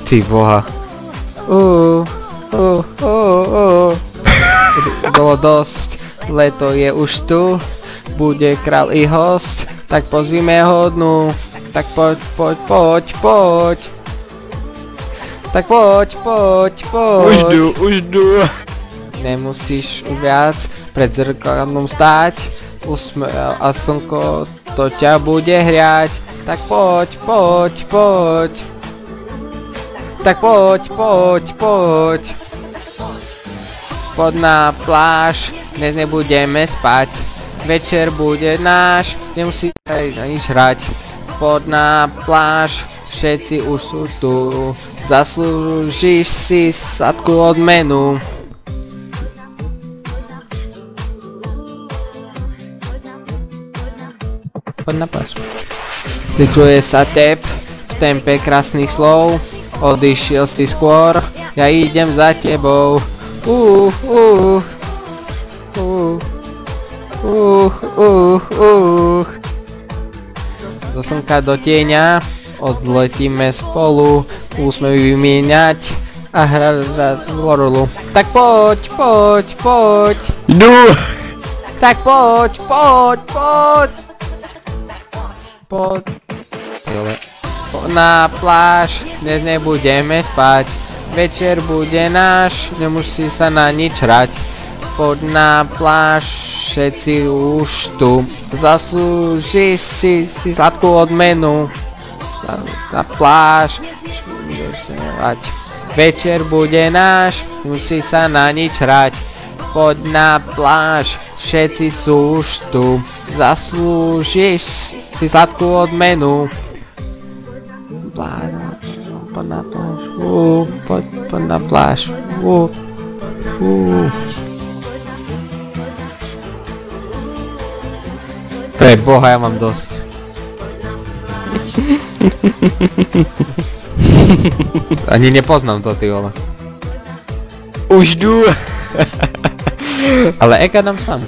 Ty boha. Bolo dosť, leto je už tu, bude král i host, tak pozvíme ho dnu. Tak poď. Tak poď. Už jdu. Nemusíš viac pred zrkadlom stáť, usmev a slnko to ťa bude hriať. Tak poď. Tak poď. Poď na pláž, dnes nebudeme spať. Večer bude náš, nemusíš nič hrať. Poď na pláž, všetci už sú tu. Zaslúžiš si sadku odmenu. Poď na pláž. Vykluje sa tep v tempe krásnych slov. Odišiel si skôr, ja idem za tebou. Zo slnka do tieňa odletíme spolu, úsmevy vymieňať a hrať v orlu. Tak poď. Jdu. Tak poď. Poď na pláž, dnes nebudeme spať. Večer bude náš, nemusí sa na nič hrať. Poď na pláž, všetci už tu. Zaslúžiš si sladkú odmenu. Na pláž, budeš sa hrať. Večer bude náš, nemusí sa na nič hrať. Poď na pláž, všetci sú už tu. Zaslúžiš si sladkú odmenu. Poď na pláž, poď na pláž. Pre boha, ja mám dosť. Ani nepoznám to, ty vole. Už jdu. Ale Eka dám sám.